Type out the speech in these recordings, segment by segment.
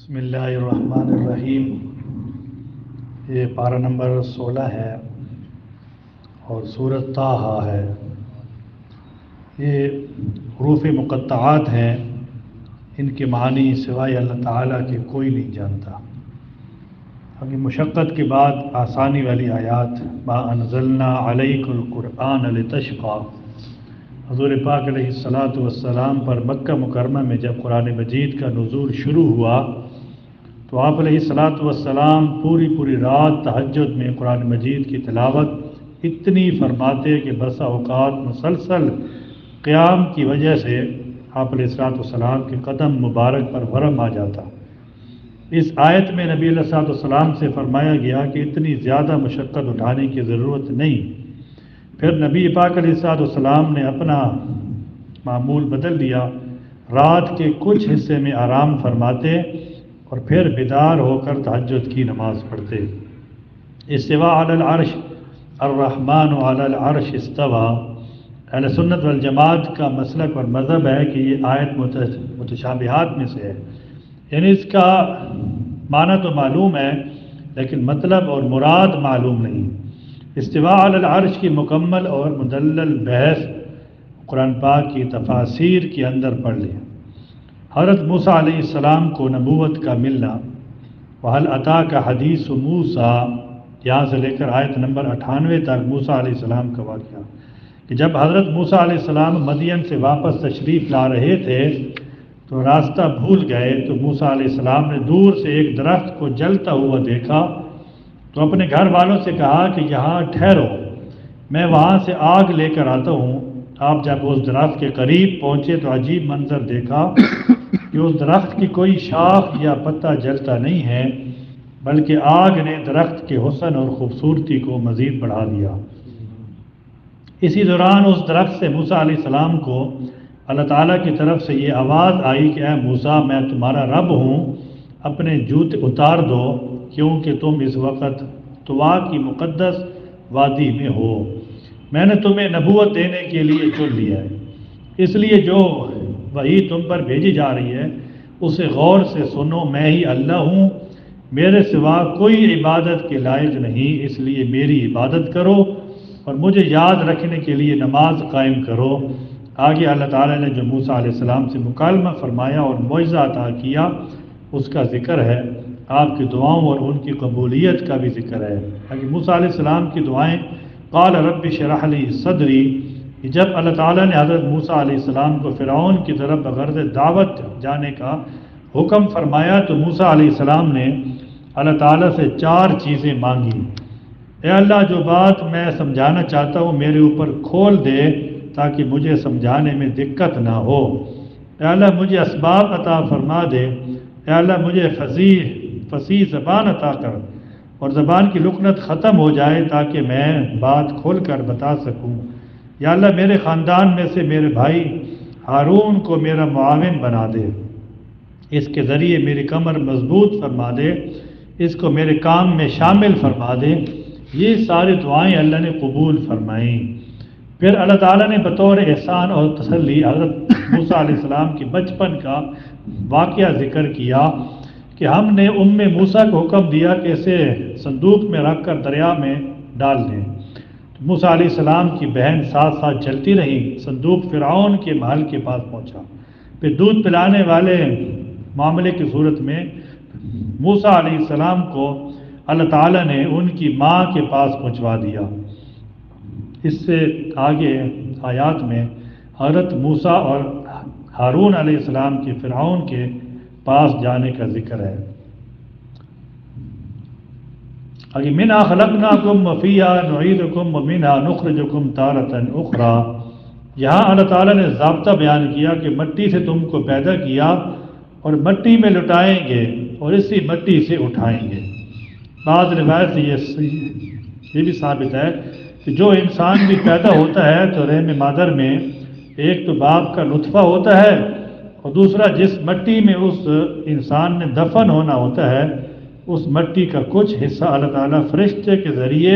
بسم اللہ الرحمن الرحیم۔ یہ پارہ نمبر 16 ہے اور سورۃ طٰہٰ ہے۔ یہ حروف مقطعات ہیں، ان کے معنی سوائے اللہ تعالیٰ کے کوئی نہیں جانتا۔ ابھی مشقت کے بعد آسانی والی آیات، ما انزلنا علیک القرآن لتشقی۔ حضور پاک علیہ الصلاۃ والسلام پر مکہ مکرمہ میں جب قرآن مجید کا نزول شروع ہوا تو آپ علیہ الصلاۃ والسلام پوری رات تہجد میں قرآن مجید کی تلاوت اتنی فرماتے کہ بسا اوقات مسلسل قیام کی وجہ سے آپ علیہ الصلاۃ والسلام کے قدم مبارک پر ورم آ جاتا۔ اس آیت میں نبی علیہ الصلاۃ والسلام سے فرمایا گیا کہ اتنی زیادہ مشقت اٹھانے کی ضرورت نہیں۔ پھر نبی پاک علیہ الصلاۃ والسلام نے اپنا معمول بدل دیا، رات کے کچھ حصے میں آرام فرماتے اور پھر بیدار ہو کر تہجد کی نماز پڑھتے۔ استوا علی العرش، الرحمن علی العرش استوا۔ اہل سنت والجماعت کا مسلک اور مذہب ہے کہ یہ آیت متشابہات میں سے ہے، یعنی اس کا معنی تو معلوم ہے لیکن مطلب اور مراد معلوم نہیں۔ استوا علی العرش کی مکمل اور مدلل بحث قرآن پاک کی تفاسیر کے اندر پڑھ لیں۔ حضرت موسیٰ علیہ السلام کو نبوت کا ملنا، وَهَلْ أَتَاكَ حَدِيثُ مُوسَىٰ، یہاں سے لے کر آیت نمبر 98 تک موسیٰ علیہ السلام کا واقعہ کہ جب حضرت موسیٰ علیہ السلام مدین سے واپس تشریف لا رہے تھے تو راستہ بھول گئے، تو موسیٰ علیہ السلام نے دور سے ایک درخت کو جلتا ہوا دیکھا تو اپنے گھر والوں سے کہا کہ یہاں ٹھہرو، میں وہاں سے آگ لے کر آتا ہوں۔ آپ جب اس درخت کے قریب پہنچے تو عجیب منظر دیکھا کہ اس درخت کی کوئی شاخ یا پتا جلتا نہیں ہے، بلکہ آگ نے درخت کے حسن اور خوبصورتی کو مزید بڑھا دیا۔ اسی دوران اس درخت سے موسیٰ علیہ السلام کو اللہ تعالیٰ کی طرف سے یہ آواز آئی کہ اے موسیٰ، میں تمہارا رب ہوں، اپنے جوتے اتار دو کیونکہ تم اس وقت طوا کی مقدس وادی میں ہو۔ میں نے تمہیں نبوت دینے کے لیے چن لیا ہے، اس لیے جو وحی تم پر بھیجی جا رہی ہے اسے غور سے سنو۔ میں ہی اللہ ہوں، میرے سوا کوئی عبادت کے لائق نہیں، اس لیے میری عبادت کرو اور مجھے یاد رکھنے کے لیے نماز قائم کرو۔ آگے اللہ تعالیٰ نے جو موسیٰ علیہ السلام سے مکالمہ فرمایا اور معجزہ عطا کیا اس کا ذکر ہے، آپ کی دعاؤں اور ان کی قبولیت کا بھی ذکر ہے۔ آگے موسیٰ علیہ السلام کی دعائیں، قال رب اشرح لی صدری، جب اللہ تعالیٰ نے حضرت موسیٰ علیہ السلام کو فرعون کی طرف بغرض دعوت جانے کا حکم فرمایا تو موسیٰ علیہ السلام نے اللہ تعالیٰ سے 4 چیزیں مانگی۔ اے اللہ، جو بات میں سمجھانا چاہتا ہوں میرے اوپر کھول دے تاکہ مجھے سمجھانے میں دقت نہ ہو۔ اے اللہ، مجھے اسباب عطا فرما دے۔ اے اللہ، مجھے فصیح زبان عطا کر اور زبان کی لکنت ختم ہو جائے تاکہ میں بات کھول کر بتا سکوں۔ یا اللہ، میرے خاندان میں سے میرے بھائی ہارون کو میرا معاون بنا دے، اس کے ذریعے میری کمر مضبوط فرما دے، اس کو میرے کام میں شامل فرما دے۔ یہ ساری دعائیں اللہ نے قبول فرمائیں۔ پھر اللہ تعالیٰ نے بطور احسان اور تسلی حضرت موسیٰ علیہ السلام کے بچپن کا واقعہ ذکر کیا کہ ہم نے موسیٰ کو حکم دیا کہ اسے صندوق میں رکھ کر دریا میں ڈال دیں۔ تو موسیٰ علیہ السلام کی بہن ساتھ ساتھ چلتی رہی، صندوق فرعون کے محل کے پاس پہنچا۔ پھر دودھ پلانے والے معاملے کی صورت میں موسیٰ علیہ السلام کو اللہ تعالیٰ نے ان کی ماں کے پاس پہنچوا دیا۔ اس سے آگے آیات میں حضرت موسیٰ اور ہارون علیہ السلام کے فرعون کے پاس جانے کا ذکر ہے۔ آگے منہا خلقناکم وفیہا نعیدکم ومنہا نخرجکم تارۃ اخری۔ یہاں اللہ تعالیٰ نے ضابطہ بیان کیا کہ مٹی سے تم کو پیدا کیا اور مٹی میں لٹائیں گے اور اسی مٹی سے اٹھائیں گے۔ بعض روایت سے یہ بھی ثابت ہے کہ جو انسان بھی پیدا ہوتا ہے تو رحم مادر میں ایک تو باپ کا نطفہ ہوتا ہے اور دوسرا جس مٹی میں اس انسان نے دفن ہونا ہوتا ہے اس مٹی کا کچھ حصہ اللہ تعالیٰ فرشتے کے ذریعے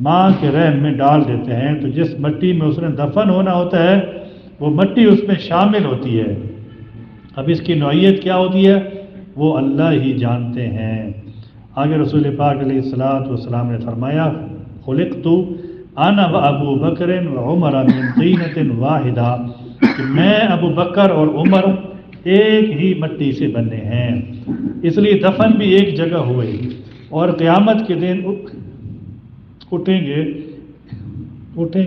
ماں کے رحم میں ڈال دیتے ہیں، تو جس مٹی میں اس نے دفن ہونا ہوتا ہے وہ مٹی اس میں شامل ہوتی ہے۔ اب اس کی نوعیت کیا ہوتی ہے؟ وہ اللہ ہی جانتے ہیں۔ آگے رسول پاک علیہ الصلوۃ والسلام نے فرمایا خلقت انا و ابو بکر و عمر من طینۃ واحدہ، کہ میں ابو بکر اور عمر ایک ہی مٹی سے بنے ہیں، اس لیے دفن بھی ایک جگہ ہوئے اور قیامت کے دن اٹھیں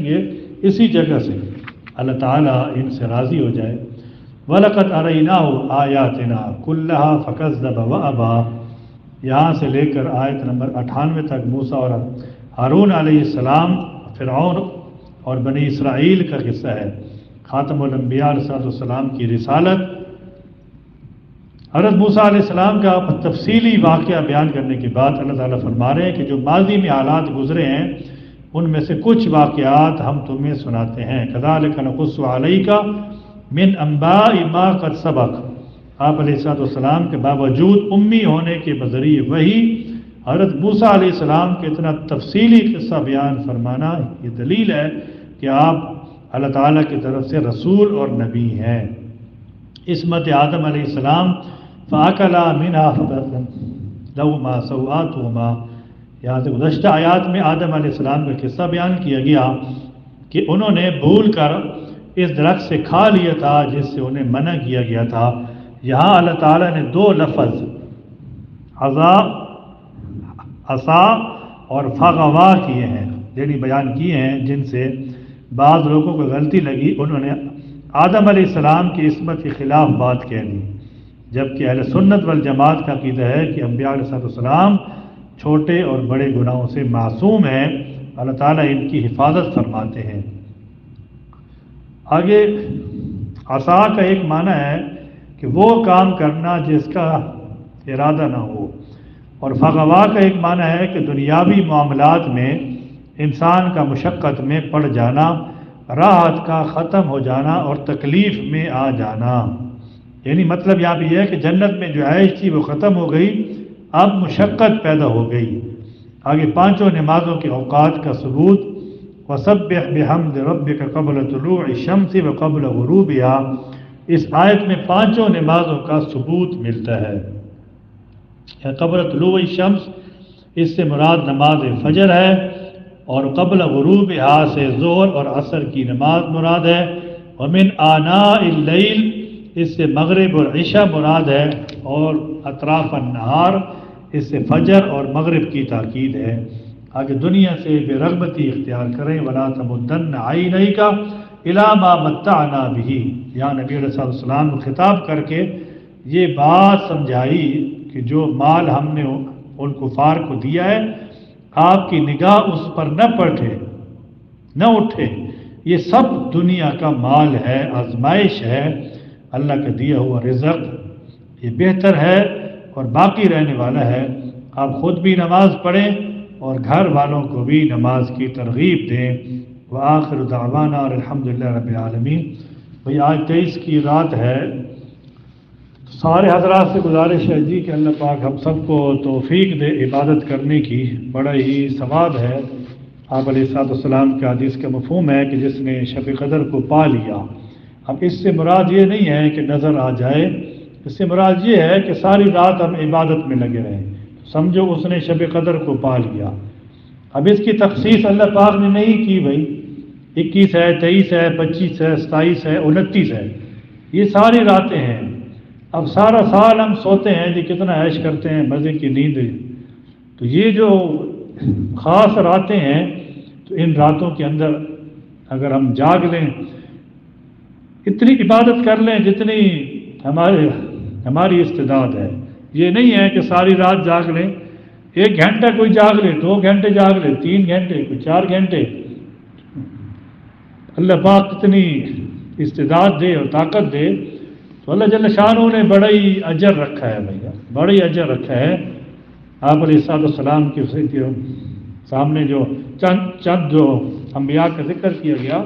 گے اسی جگہ سے۔ اللہ تعالیٰ ان سے راضی ہو جائے۔ وَلَقَدْ أَرَيْنَاهُ آيَاتِنَا كُلَّهَا فَكَذَّبَ وَأَبَى، یہاں سے لے کر آیت نمبر 98 تک موسیٰ اور ہارون علیہ السلام، فرعون اور بنی اسرائیل کا قصہ ہے۔ خاتم الانبیاء علیہ السلام کی رسالت، حضرت موسیٰ علیہ السلام کا تفصیلی واقعہ بیان کرنے کے بعد اللہ تعالیٰ فرما رہے ہیں کہ جو ماضی میں حالات گزرے ہیں ان میں سے کچھ واقعات ہم تمہیں سناتے ہیں۔ كَذَلِكَ نَقُصُّ عَلَيْكَ مِنْ أَنْبَاءِ مَا قَدْ سَبَقَ، آپ علیہ السلام کے باوجود امی ہونے کے بذریعے وہی حضرت موسیٰ علیہ السلام کے اتنا تفصیلی قصہ بیان فرمانا یہ دلیل ہے کہ آپ اللہ تعالیٰ کی طرف سے رسول اور نبی ہیں۔ عصمت آدم علیہ السلام فَأَكَلَا مِنْهَا فَبَدَتْ لَهُمَا سَوْآتُهُمَا، یہاں سے گزشتہ آیات میں آدم علیہ السلام کا قصہ بیان کیا گیا کہ انہوں نے بھول کر اس درخت سے کھا لیا تھا جس سے انہیں منع کیا گیا تھا۔ یہاں اللہ تعالیٰ نے دو لفظ عصا اور فغوا کیے ہیں، یعنی بیان کیے ہیں، جن سے بعض لوگوں کو غلطی لگی، انہوں نے آدم علیہ السلام کی عصمت کے خلاف بات کہہ دی، جبکہ اہل سنت والجماعت کا عقیدہ ہے کہ انبیاء علیہ السلام چھوٹے اور بڑے گناہوں سے معصوم ہیں، اللہ تعالیٰ ان کی حفاظت فرماتے ہیں۔ آگے عصا کا ایک معنی ہے کہ وہ کام کرنا جس کا ارادہ نہ ہو، اور فغوا کا ایک معنی ہے کہ دنیاوی معاملات میں انسان کا مشقت میں پڑ جانا، راحت کا ختم ہو جانا اور تکلیف میں آ جانا، یعنی مطلب یہاں بھی ہے کہ جنت میں جو عیش تھی وہ ختم ہو گئی، اب مشقت پیدا ہو گئی۔ آگے پانچوں نمازوں کے اوقات کا ثبوت، وَسَبِّحْ بِحَمْدِ رَبِّكَ قَبْلَ طُلُوعِ الشَّمْسِ وَقَبْلَ غُرُوبِهَا، اس آیت میں پانچوں نمازوں کا ثبوت ملتا ہے۔ قبل طلوع الشمس، اس سے مراد نماز فجر ہے، اور قبل غروبها سے ظہر اور عصر کی نماز مراد ہے، ومن آناء اللیل، اس سے مغرب اور عشاء مراد ہے، اور اطراف النہار، اس سے فجر اور مغرب کی تاکید ہے۔ آگے دنیا سے بے رغبتی اختیار کریں، ولا تمدن عینیک الی ما متعنا بہ، یہاں نبی علیہ السلام کو خطاب کر کے یہ بات سمجھائی کہ جو مال ہم نے ان کفار کو دیا ہے، آپ کی نگاہ اس پر نہ اٹھے، یہ سب دنیا کا مال ہے، آزمائش ہے، اللہ کا دیا ہوا رزق یہ بہتر ہے اور باقی رہنے والا ہے۔ آپ خود بھی نماز پڑھیں اور گھر والوں کو بھی نماز کی ترغیب دیں۔ وآخر دعوانا اور الحمدللہ رب العالمین۔ بھئی آج 23 کی رات ہے، سارے حضرات سے گزارش ہے جی کہ اللہ پاک ہم سب کو توفیق دے عبادت کرنے کی، بڑا ہی ثواب ہے۔ آپ علیہ السلام کے حدیث کا مفہوم ہے کہ جس نے شب قدر کو پا لیا، اب اس سے مراد یہ نہیں ہے کہ نظر آ جائے، اس سے مراد یہ ہے کہ ساری رات ہم عبادت میں لگے رہیں، سمجھو اس نے شب قدر کو پا لیا۔ اب اس کی تخصیص اللہ پاک نے نہیں کی، بھائی 21 ہے، 23 ہے، 25 ہے، 27 ہے، 29 ہے، یہ ساری راتیں ہیں۔ اب سارا سال ہم سوتے ہیں جی، کتنا عیش کرتے ہیں، مزے کی نیند، تو یہ جو خاص راتیں ہیں، تو ان راتوں کے اندر اگر ہم جاگ لیں، اتنی عبادت کر لیں جتنی ہماری استعداد ہے، یہ نہیں ہے کہ ساری رات جاگ لیں، 1 گھنٹہ کوئی جاگ لے، 2 گھنٹے جاگ لے، 3 گھنٹے، کوئی 4 گھنٹے، اللہ پاک کتنی استعداد دے اور طاقت دے، تو اللہ جل شانہ نے بڑا ہی اجر رکھا ہے، بھیا بڑا ہی اجر رکھا ہے۔ آپ علیہ السلام کے سامنے جو چند جو انبیاء کا ذکر کیا گیا،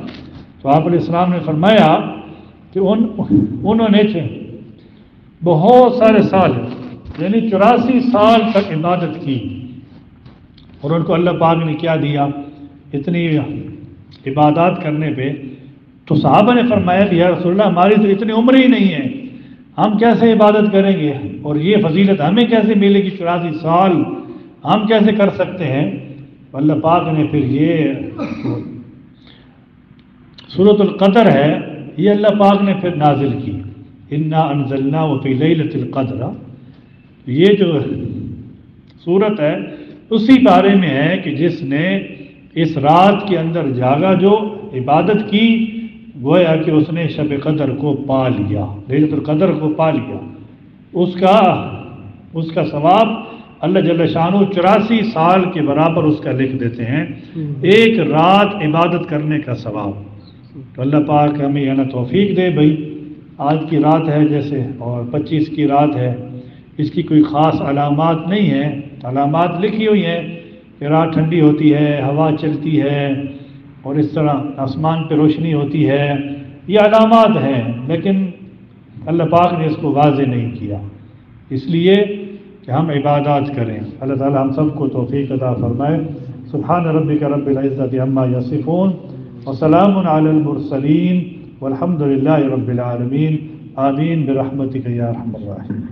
تو آپ علیہ السلام نے فرمایا کہ انہوں نے بہت سارے سال، یعنی 84 سال تک عبادت کی، اور ان کو اللہ پاک نے کیا دیا، اتنی عبادات کرنے پہ، تو صحابہ نے فرمایا کہ یا رسول اللہ ہماری تو اتنی عمر ہی نہیں ہے، ہم کیسے عبادت کریں گے اور یہ فضیلت ہمیں کیسے ملے گی 84 سال ہم کیسے کر سکتے ہیں؟ اللہ پاک نے پھر یہ سورۃ القدر ہے یہ اللہ پاک نے پھر نازل کی، انا انزلناہ فی لیلۃ القدر، یہ جو سورت ہے اسی بارے میں ہے کہ جس نے اس رات کے اندر جاگا جو عبادت کی گویا کہ اس نے شب قدر کو پا لیا، لیلۃ القدر کو پا لیا، اس کا ثواب اللہ جل شانہ 84 سال کے برابر اس کا لکھ دیتے ہیں، ایک رات عبادت کرنے کا ثواب۔ تو اللہ پاک ہمیں یہ توفیق دے بھائی، آج کی رات ہے جیسے اور 25 کی رات ہے، اس کی کوئی خاص علامات نہیں ہیں، علامات لکھی ہوئی ہیں کہ رات ٹھنڈی ہوتی ہے، ہوا چلتی ہے اور اس طرح آسمان پہ روشنی ہوتی ہے، یہ علامات ہیں، لیکن اللہ پاک نے اس کو واضح نہیں کیا، اس لیے کہ ہم عبادات کریں۔ اللہ تعالی ہم سب کو توفیق عطا فرمائے۔ سبحان ربک رب العزت عما یصفون وسلام علی المرسلین والحمد للہ رب العالمین، آمین برحمتک یا ارحم الراحمین۔